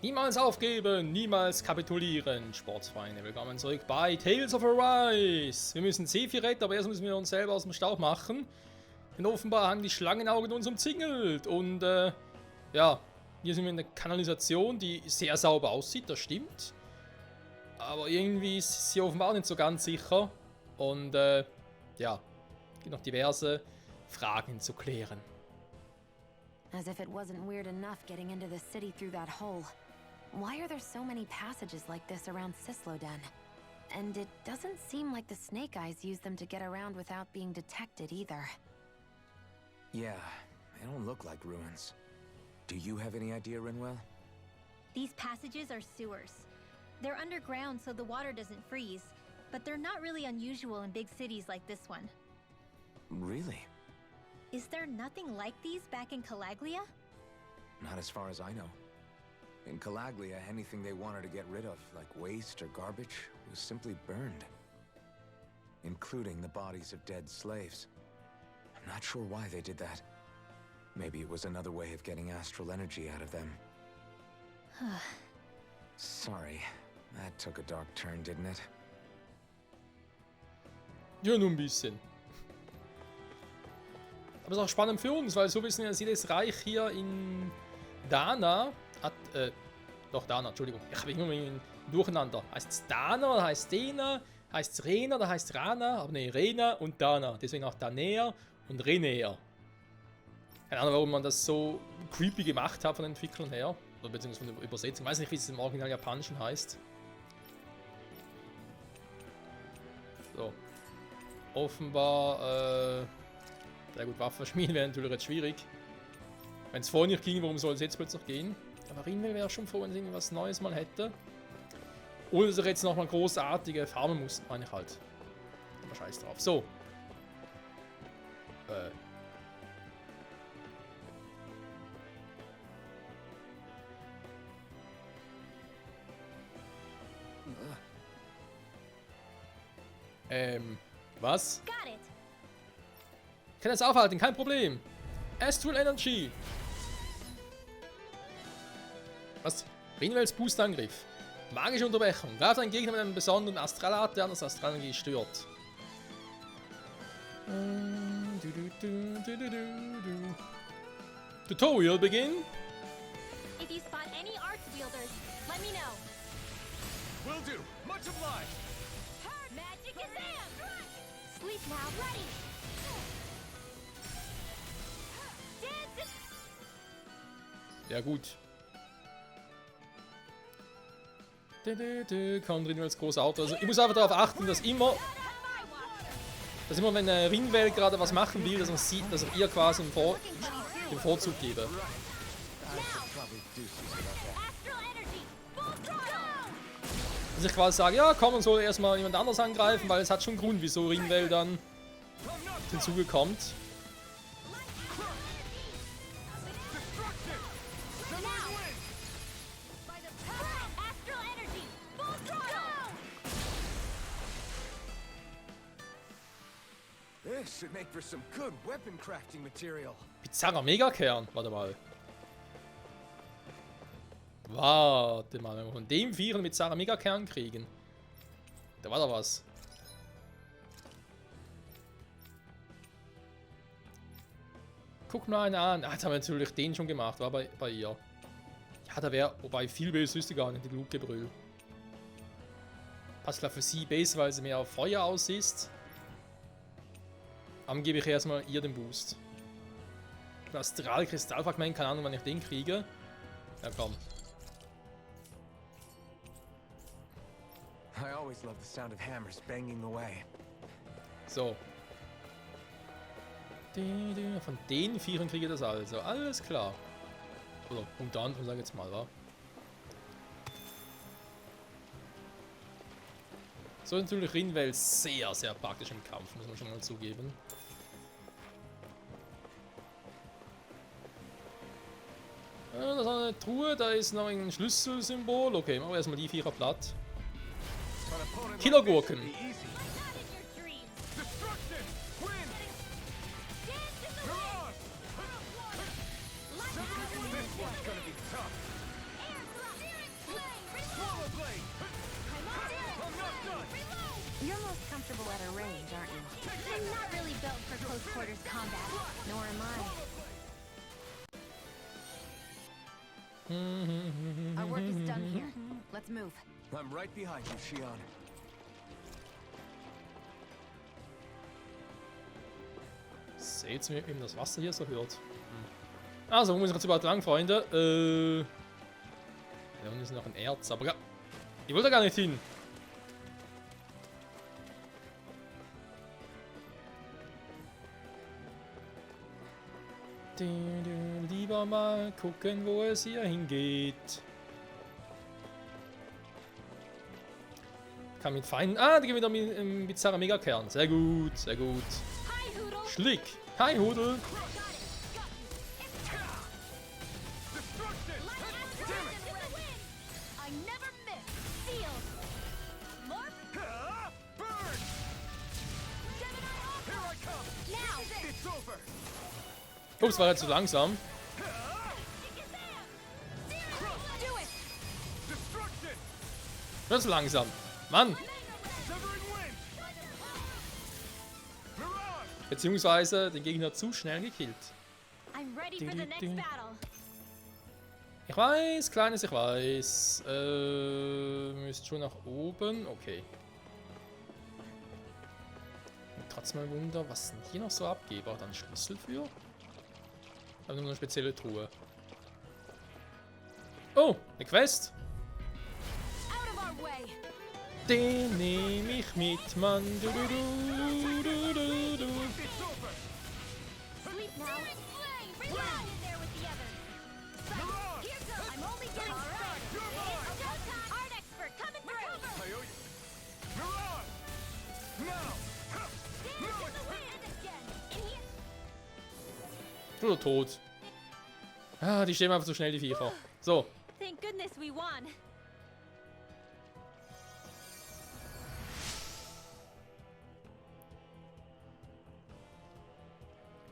Niemals aufgeben, niemals kapitulieren, Sportsfreunde. Willkommen zurück bei Tales of Arise. Wir müssen Sephiroth retten, aber erst müssen wir uns selber aus dem Staub machen. Denn offenbar haben die Schlangenaugen uns umzingelt. Und ja, hier sind wir in der Kanalisation, die sehr sauber aussieht, das stimmt. Aber irgendwie ist sie offenbar nicht so ganz sicher. Und ja, es gibt noch diverse Fragen zu klären. As if it wasn't weird enough getting into the city through that hole. Why are there so many passages like this around Cisloden? And it doesn't seem like the Snake Eyes use them to get around without being detected either. Yeah, they don't look like ruins. Do you have any idea, Rinwell? These passages are sewers. They're underground so the water doesn't freeze, but they're not really unusual in big cities like this one. Really? Is there nothing like these back in Calaglia? Not as far as I know. In Calaglia, anything they wanted to get rid of, like waste or garbage, was simply burned. Including the bodies of dead slaves. I'm not sure why they did that. Maybe it was another way of getting astral energy out of them. Sorry, that took a dark turn, didn't it? Ja, nur ein bisschen. Aber es ist auch spannend für uns, weil so wissen wir, jedes Reich hier in Dana hat, doch Dana, Entschuldigung, ich bin immer durcheinander. Heißt es Dana, oder heißt Dena, heißt es Rena, oder heißt es Rana, aber ne, Rena und Dana. Deswegen auch Danea und Renea. Keine Ahnung, warum man das so creepy gemacht hat von den Entwicklern her. Oder beziehungsweise von der Übersetzung. Ich weiß nicht, wie es im Original Japanischen heißt. So. Offenbar, sehr gut, Waffen schmieden wäre natürlich jetzt schwierig. Wenn es vorher nicht ging, warum soll es jetzt plötzlich gehen? Aber Rinwell wäre schon froh, wenn es irgendwas Neues mal hätte. Ohne dass er jetzt nochmal großartige farmen muss, meine ich halt. Aber scheiß drauf. So. Was? Got it. Ich kann das aufhalten, kein Problem. Astral Energy. Was? Rinwells Boostangriff. Magische Unterbrechung. Greift einen Gegner mit einem besonderen Astralat, der an das Astralenergie stört. Tutorial begin. If you spot any arts wielders, let me know. Will do. Much obliged. Magic is in! Sleep now, ready! Dance! Ja gut. Kommt Rinwell als großes Auto. Also ich muss einfach darauf achten, dass immer wenn Rinwell gerade was machen will, dass man sieht, dass ich ihr quasi den Vorzug gebe. Dass ich quasi sage, ja komm, man soll erstmal jemand anders angreifen, weil es hat schon Grund, wieso Rinwell dann zum Zuge kommt. This should make for some good weapon crafting material. Bizarrer Megakern, warte mal. Warte mal, wenn wir von dem Vieren mit Bizarrer Megakern kriegen. Da war doch was. Guck mal einen an. Ah, jetzt haben wir natürlich den schon gemacht, war bei ihr. Ja, da wäre, wobei viel Base wüsste gar nicht, die Blutgebrüll. Passt klar für sie Base, weil sie mehr auf Feuer aus ist. Dann gebe ich erstmal ihr den Boost. Astral-Kristallfragment, keine Ahnung, wann ich den kriege. Ja, komm. I always love the sound of hammers banging away. So. Von den Vieren kriege ich das also. Alles klar. Oder unter anderem, sag ich jetzt mal, wa? So ist natürlich Rinwell sehr, sehr praktisch im Kampf, muss man schon mal zugeben. Ja, das ist eine Truhe, da ist noch ein Schlüsselsymbol. Okay, machen wir erstmal die Vierer platt. Killergurken. comfortable at a range, aren't you? I'm not really built for close quarters combat. Nor am I. Our work is done here. Let's move. I'm right behind you, Shion. Seht's mir, wie das Wasser hier so hört. Also, wo muss ich jetzt überhaupt lang, Freunde? Da unten ist noch ein Erz, aber ja. Ich wollte da gar nicht hin. Lieber mal gucken, wo es hier hingeht. Kann mit Feinden. Ah, die gehen wieder mit bizarrer Megakern. Sehr gut, sehr gut. Hi, Hoodle! Schlick. Hi, Hudel. I never miss. Sealed. Morph. Burn! Here I come! Now. It's over! Ups, war jetzt zu langsam. Do it. Destruction! War zu langsam. Mann. Severing wind! Mirage! Beziehungsweise den Gegner zu schnell gekillt. I'm ready for the next battle. Ich weiß, Kleines, ich weiß. Müsst schon nach oben. Okay. Und trotzdem ein Wunder, was denn hier noch so abgeht. War da ein Schlüssel für? Aber nur eine spezielle Truhe. Oh, eine Quest. Out of our way. Den nehme ich mit, Mann. Du, du, du, du, du, du. It's over! Sleep now. Run in there with the others. Mirage! Here goes. I'm only getting started. You're mine! Art expert coming through. I owe you! Mirage! Now! Dance in the wind again. Oder tot. Ah, die stehen einfach zu schnell, die Viecher. So. Thank goodness we won.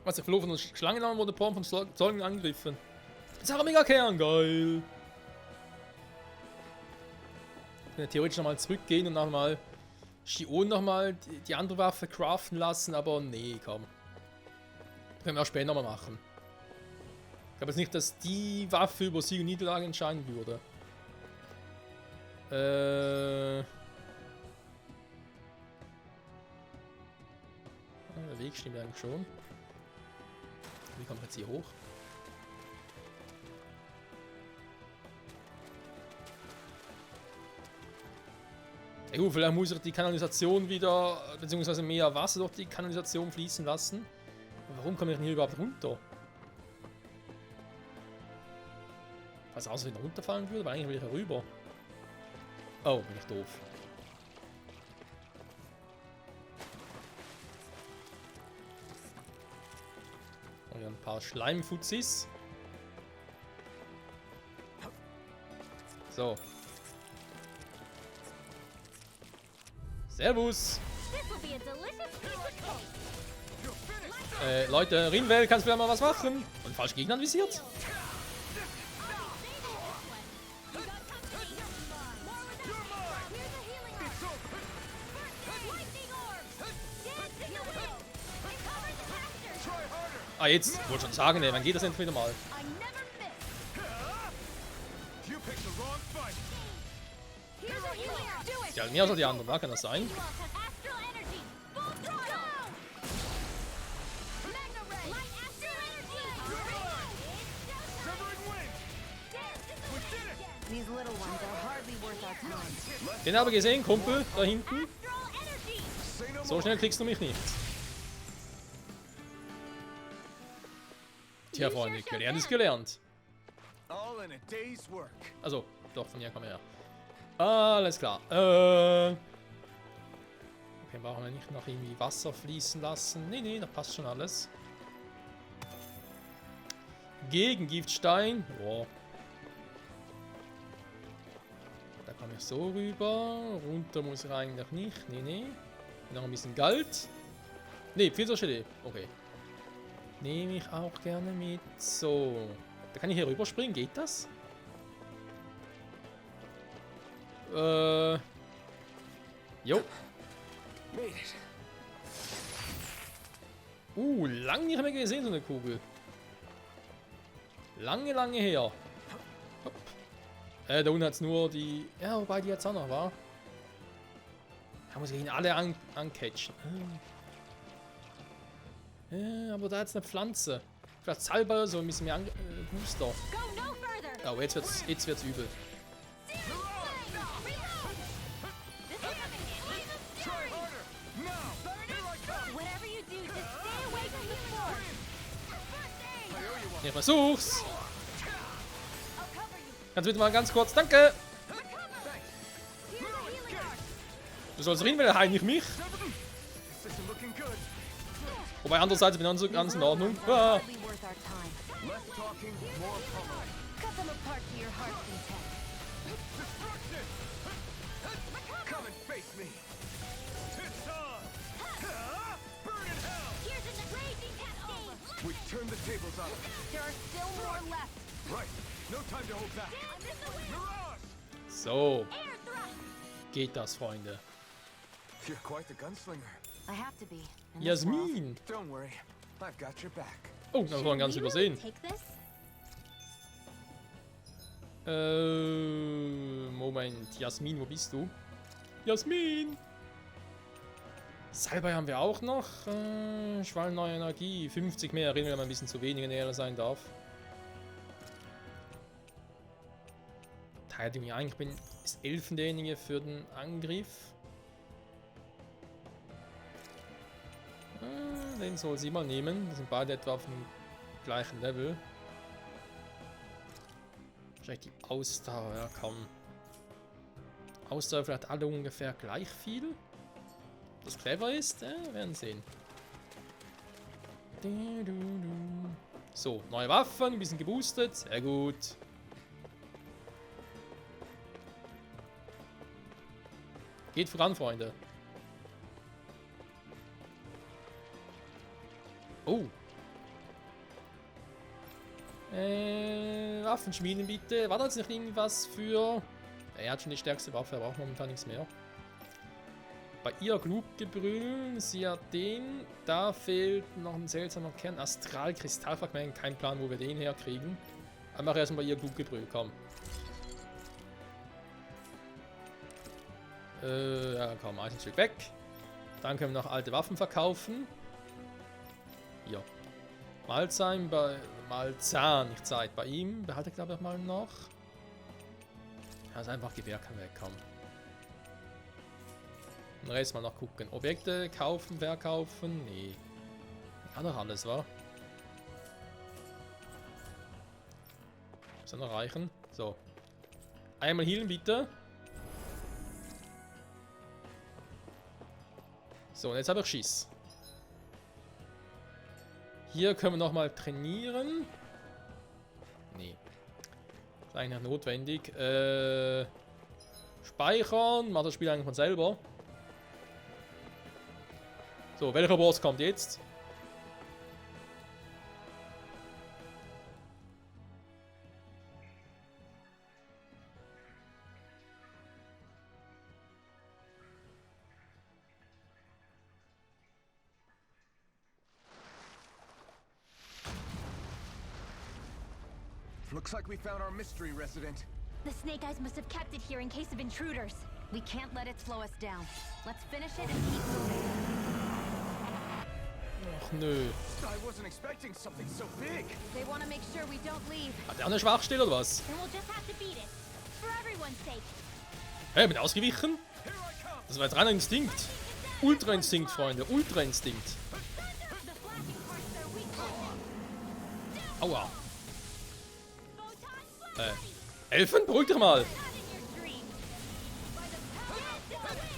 Was, der Floh von der Schlangenarm wurde Porn von Zeugen angegriffen. Bizarrer Megakern, geil. Ich kann ja theoretisch nochmal zurückgehen und nochmal Shion nochmal die andere Waffe craften lassen, aber nee, komm. Können wir auch später nochmal machen. Ich glaube jetzt nicht, dass die Waffe über Sieg und Niederlage entscheiden würde. Der Weg stimmt eigentlich schon. Wie kommt man jetzt hier hoch? Ja gut, vielleicht muss ich die Kanalisation wieder, beziehungsweise mehr Wasser durch die Kanalisation fließen lassen. Aber warum komme ich denn hier überhaupt runter? Was außer wenn ich runterfallen würde, weil eigentlich will ich herüber. Oh, bin ich doof. Und hier ein paar Schleimfuzis. So. Servus. This will be a delicious piece of cake. Leute, Rinwell, kannst du vielleicht mal was machen? Und falsch Gegner anvisiert? Ah, jetzt. Ich wollte schon sagen, ey, wann geht das endlich wieder mal? I never miss. You picked the wrong fight! Here's a healer. Do it. Ja, mehr als die anderen, da kann das sein. You all have astral energy. Full throttle. Magna ray. Light astral energy. Severing wind! We did it! These little ones are hardly worth our time. Den habe ich gesehen, Kumpel, da hinten. Astral energy. Say no So more! schnell kriegst du mich nicht. Tja, Freunde, gelernt ist gelernt. All in a day's work. Also, doch, von hier kommen wir her. Alles klar. Okay, brauchen wir nicht noch irgendwie Wasser fließen lassen. Nee, nee, da passt schon alles. Gegen Giftstein. Boah. Da komme ich so rüber. Runter muss ich eigentlich nicht. Nee, nee. Noch ein bisschen Gold. Nee, Pfirsichgelee. Okay. Nehme ich auch gerne mit. So. Da kann ich hier rüberspringen. Geht das? Jo. Made it. Lang nicht mehr gesehen, so eine Kugel. Lange, lange her. Hopp. Da unten hat es nur die... Ja, wobei die jetzt auch noch war. Da muss ich ihn alle ancatchen. Aber da hat's eine Pflanze. Vielleicht Salbei so ein bisschen mehr Booster. Go no further. Oh, jetzt wird's übel. Try harder. Now. Here I come. Whatever you do, just stay away from the floor. I owe you one. Ich versuch's. I'll cover you. Kannst du bitte mal ganz kurz... Danke! Here's a healing arc. Du sollst rein, weil er heilt nicht mich. This isn't looking good. Wobei andererseits bin ich ganz in Ordnung. Ah. Hardly worth our time. Less talking, more pummeling. Cut them apart to your heart's content. Destruction! Come and face me. It's on. Burn in hell. Here's in the raging cascade. We've turned the tables on them. There are still more left. Right. No time to hold back. Mirage! So, Air thrust. geht das, Freunde. You're quite the gunslinger. I have to be. in this world. Jasmin! Don't worry. I've got your back. Oh, das war ganz We übersehen. really take this? Moment. Jasmin, wo bist du? Jasmin! Salbei haben wir auch noch. Schwall neue Energie. 50 mehr, reden wir mal ein bisschen zu wenig, wenn er sein darf. Verteidigung, ja, eigentlich ist 11 derjenige für den Angriff. Den soll sie mal nehmen. Die sind beide etwa auf dem gleichen Level. Wahrscheinlich die Ausdauer, ja komm. Ausdauer vielleicht alle ungefähr gleich viel. Ob das clever ist, wir werden sehen. So, neue Waffen, ein bisschen geboostet. Sehr gut. Geht voran, Freunde. Oh. Waffen schmieden bitte. War da jetzt nicht irgendwas für... Er hat schon die stärkste Waffe, er braucht momentan nichts mehr. Bei ihr Glutgebrüll, sie hat den. Da fehlt noch ein seltsamer Kern. Astralkristallfragment, kein Plan, wo wir den herkriegen. Einfach erstmal bei ihr Glutgebrüll, komm. Ja, komm, ein Stück weg. Dann können wir noch alte Waffen verkaufen. Ja. Malzahn bei... Malzahn, nicht Zeit. Bei ihm behalte ich glaube ich mal noch. Ja, ist einfach Gewehr kann wegkommen. Den Rest mal noch gucken. Objekte kaufen, verkaufen. Nee. Kann doch alles, wa? Soll noch reichen. So. Einmal healen, bitte. So, und jetzt habe ich Schiss. Hier können wir nochmal trainieren. Nee. Ist eigentlich nicht notwendig. Speichern. Macht das Spiel eigentlich von selber. So, welcher Boss kommt jetzt? Looks like we found our mystery resident. The Snake Eyes must have kept it here in case of intruders. We can't let it slow us down. Let's finish it and keep moving. Ach nö. I wasn't expecting something so big. They want to make sure we don't leave. Hat der eine Schwachstelle oder was? Then we'll just have to beat it. For everyone's sake. Hey, bin ausgewichen? Here I come. Das war jetzt reiner Instinkt. Ultra-Instinkt, Freunde. Ultra-Instinkt. The flashing parts are weak to Aua. Photon flare. Elfen, beruhig dich mal. Not in your dreams. By the power of the wind.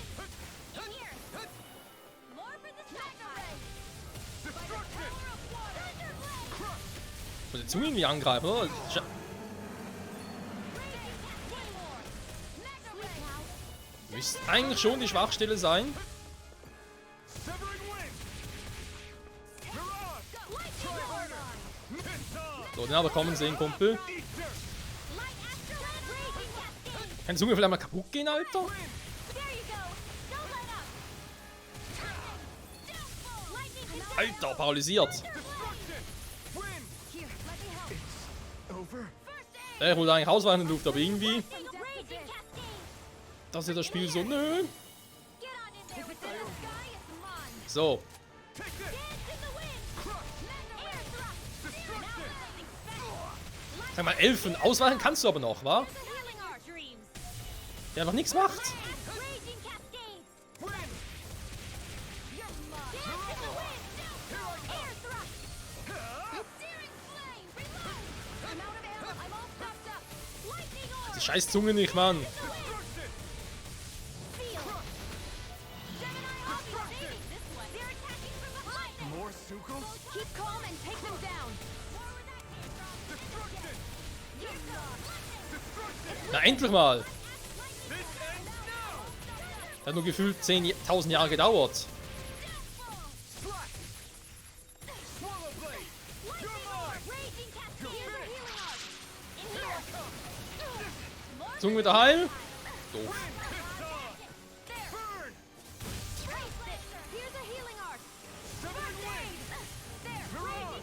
In here. More for the Snake Eyes. Destruction. Power of water. Thunderblade. Muss jetzt irgendwie angreifen, oder? Müsste eigentlich schon die Schwachstelle sein. Severing wind. Mirage. Try harder. It's on. So, den aber kommen sehen, Kumpel. Eat dirt. Light astrolabe raging cascade. Kann die Zunge vielleicht mal kaputt gehen, Alter? There you go. Don't let up. Alter, paralysiert. Over? Der holt eigentlich ausweichen in die Luft, aber irgendwie... Das ist das Spiel so, nö. So. Sag mal, Elfen, ausweichen kannst du aber noch, wa? Der einfach nichts macht. Die scheiß Zunge nicht, Mann. More Sukos? Keep calm and take them down. Na, endlich mal. This ends now! Hat nur gefühlt 10.000 Jahre gedauert. Slash! Swallow Blade! You're mine! Zunge wieder heil. Doof. Burn! Here's a healing arc. Severed Wing! Mirage!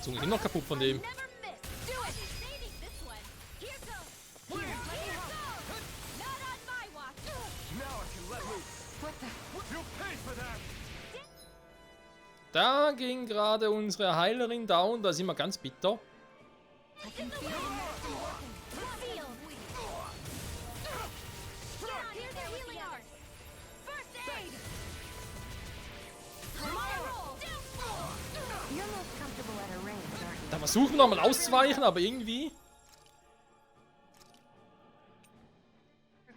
Zunge ist noch kaputt von dem. Now I can let loose. You'll pay for that! Da ging gerade unsere Heilerin down. Da sind wir ganz bitter. You're most comfortable at a range, aren't you? Da versuchen wir nochmal auszuweichen, aber irgendwie...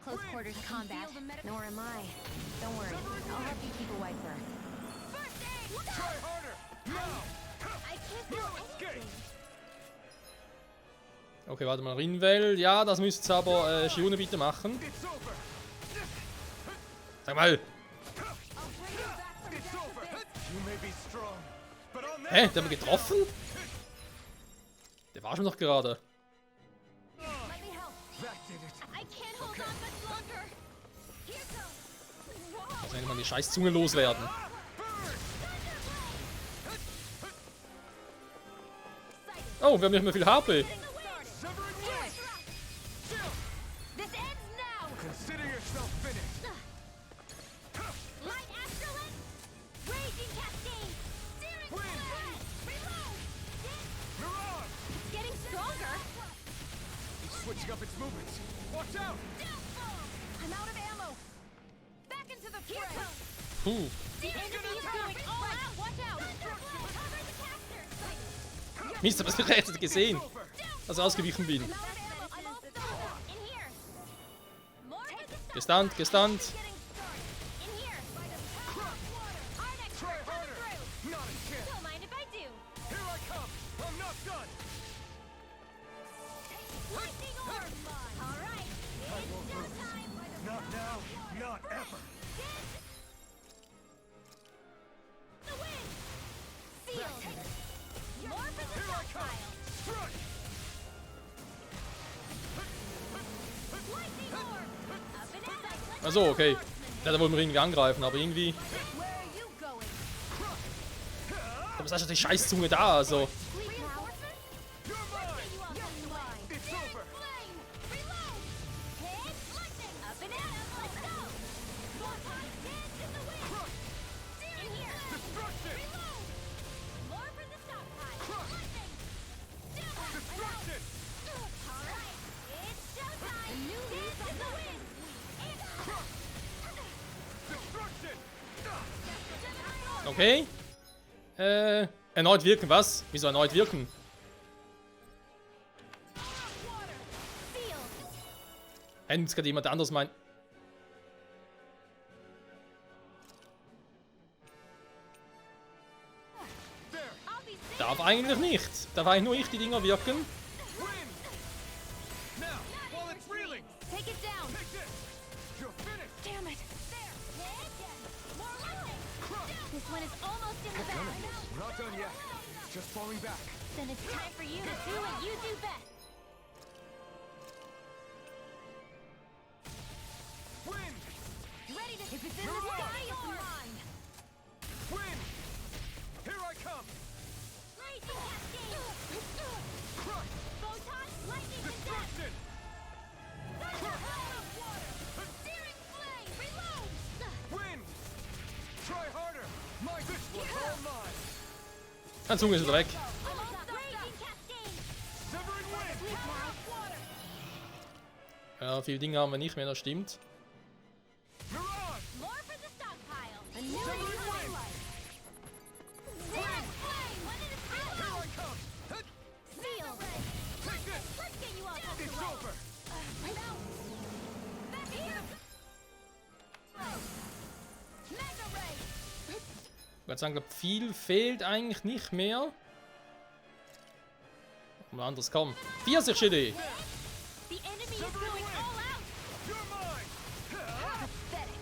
Close quarters combat. Nor am I. Don't worry. I'll help you keep a wiper. Try harder! Now! I can't feel anything. Okay, warte mal. Rinwell. Ja, das müsste aber Shione bitte machen. It's over! Sag mal. It's over! You may be strong, but I'll Hä? never... Der haben wir getroffen? Der war schon noch gerade. That did it! I can't hold on much longer. Here goes. Whoa. Muss endlich mal die scheiß Zunge loswerden. Oh, wir haben nicht mehr viel HP. Severing Wing! This ends now. Consider yourself finished! Light Astrolith. Raging Cascade. Searing Wind. Blade. Reload. Mirage! It's getting stronger. It's switching up its movements. Watch out! I'm out of ammo. Back into the fray. Puh. The enemy is going all out. Watch out. Cover the caster. Mist, aber ich hätte gesehen, Over! dass ich ausgewichen bin. I'm all done. In here. More for the stuff. Gestunt, gestunt. Getting started. In here. Arnex, Try coming harder! through. Not a chance! Don't mind if I do. Here I come! I'm not done! Lightning orb. All right. It's showtime. Not now, not ever! The wind. Sealed. More for the Here I come! stockpile. Strike! Lightning orb. Up and out. Also, okay. Der wollte mir irgendwie angreifen, aber irgendwie... Where are you going? Aber es ist ja die scheiß Zunge da, also... Reinforcements. You're mine! You all this way. It's over! Flame. Reload. Hit. Lightning. Up and out. Let's go. Vortex. Dance in the wind. In here. Destruction! Reload. More for the stockpile. Lightning. Destruction! All right. It's showtime. Dance in the wind. Destruction! Okay. Erneut wirken, was? Wieso erneut wirken? Sealed. Hätte jetzt gerade jemand anders mein... There! I'll be safe. Darf eigentlich nicht. Darf eigentlich nur ich die Dinger wirken. Wind! Now, while it's reeling! Take it down. Take this! You're finished! Damn it. There. Hit. More lightning. This one is almost in the bag. Not done yet. Just falling back. Then it's time for you to do what you do best. Wind! If it's in the sky, it's mine. Ein Zunge ist wieder weg. Severing wind. Ja, viele Dinge haben wir nicht mehr, das stimmt. Mirage. More for the stockpile. Severing wind. Stand flame. One at a Here time. I come. Huh? Seal. Take this. Let's get you all tucked It's away. over. Back here. Mega ray. Ich würde sagen, glaub, viel fehlt eigentlich nicht mehr. Mal anders kommen. 40 Schilde. The enemy is going all out. You're mine. Pathetic.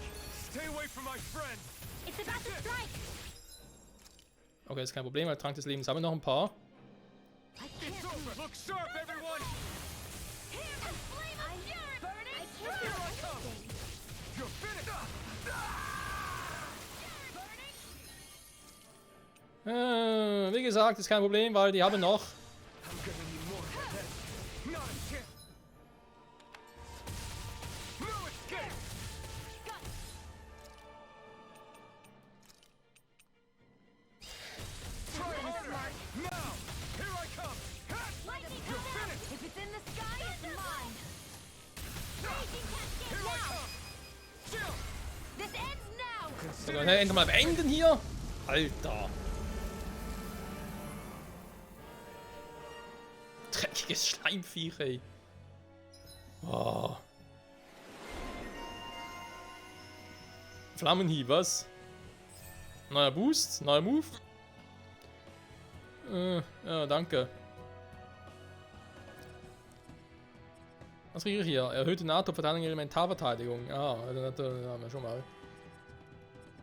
Stay away from my friend. It's about to strike. Okay, ist kein Problem, weil Trank des Lebens haben wir noch ein paar. It's over. Look sharp, everyone. Here, a flame of fury. Burning. I can't Here I do come. anything. You're finished. Wie gesagt, ist kein Problem, weil die haben noch. I'm gonna need more than that. Not a chance. No escape. Try harder. Now. Here I come. Lightning You're come out. finished. If it's in the sky, it's mine. Raging cascade Here I now. come. Chill. This ends now. So, dann endlich mal beenden hier. Alter. Dreckiges Schleimviech, ey. Oh. Flammenhieb, was? Neuer Boost, neuer Move. Ja, danke. Was kriege ich hier? Erhöhte NATO-Verteidigung, Elementarverteidigung. Ja, das haben wir schon mal.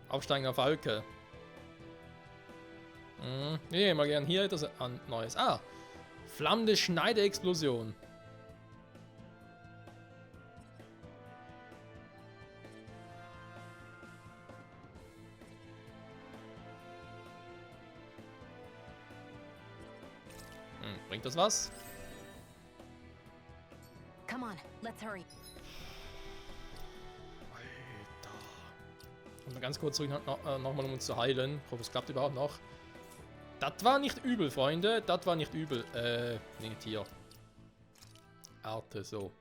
Aufsteigender Falke. Nee, mal gern hier etwas Neues. Ah! Flammende Schneideexplosion. Bringt das was? Come on, let's hurry. Alter. Und mal ganz kurz zurück nochmal, um uns zu heilen. Ich hoffe, es klappt überhaupt noch. Das war nicht übel, Freunde. Das war nicht übel. Nicht hier. Arte, so.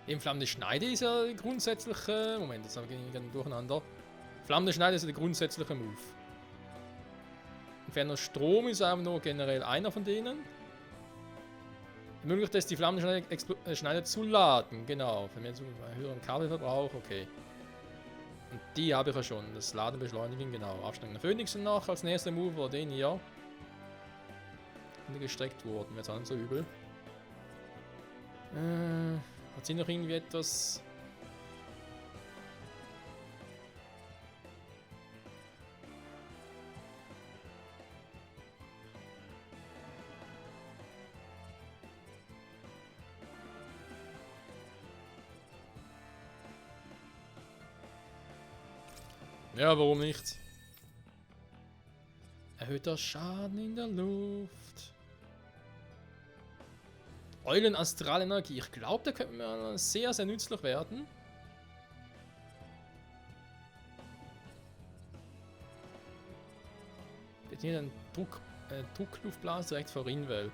Eben flammende Schneide ist ja grundsätzlich. Moment, jetzt habe ich gerade durcheinander. Flammende Schneide ist ja der grundsätzliche Move. Inferno Strom ist einfach nur generell einer von denen. Möglich, dass die flammende Schneider zu laden, genau. Für mehr höheren Kabelverbrauch, okay. Und die habe ich ja schon. Das Laden beschleunigen, genau. Absteigender Phönix und noch als nächster Move war den hier. Und gestreckt wurden, jetzt auch nicht so übel. Hat sie noch irgendwie etwas. Ja, warum nicht? Erhöhter Schaden in der Luft. Eulen Astralenergie. Ich glaube, da könnte man sehr, sehr nützlich werden. Jetzt hier ein Druckluftblase direkt vor Rinwell.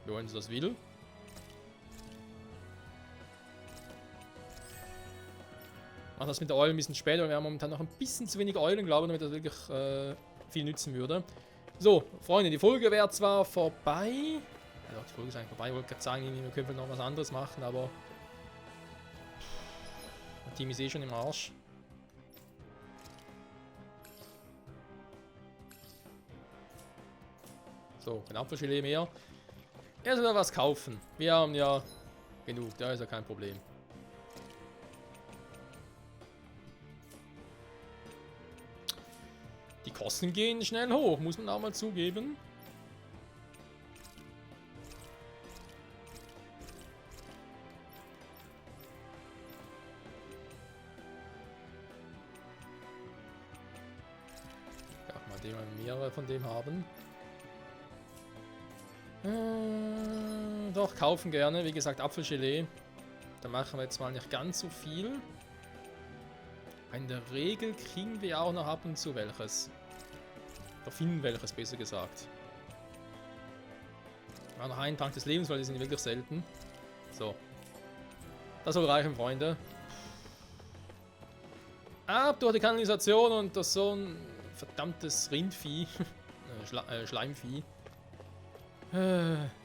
Wenn sie das will. Mach das mit der Eulen ein bisschen später. Wir haben momentan noch ein bisschen zu wenig Eulen, glaube ich, damit das wirklich viel nützen würde. So, Freunde, die Folge wäre zwar vorbei. Ja, die Folge ist eigentlich vorbei. Ich wollte gerade sagen, wir können noch was anderes machen, aber das Team ist eh schon im Arsch. So, ein Apfelgelee mehr. Er soll was kaufen. Wir haben ja genug, da ist ja kein Problem. Die Kosten gehen schnell hoch, muss man auch mal zugeben. Ja, mal mehrere von dem haben. So, Doch, kaufen gerne. Wie gesagt, Apfelgelee. Da machen wir jetzt mal nicht ganz so viel. In der Regel kriegen wir auch noch ab und zu welches. Oder finden welches, besser gesagt. Ja, noch einen Trank des Lebens, weil die sind wirklich selten. So. Das soll reichen, Freunde. Ab durch die Kanalisation und durch so ein verdammtes Rindvieh. Schleimvieh.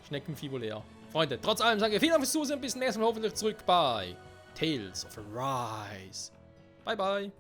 Schneckenvieh wohl eher. Freunde, trotz allem sage ich vielen Dank fürs Zusehen. Bis zum nächsten Mal hoffentlich zurück bei Tales of Arise. Bye, bye.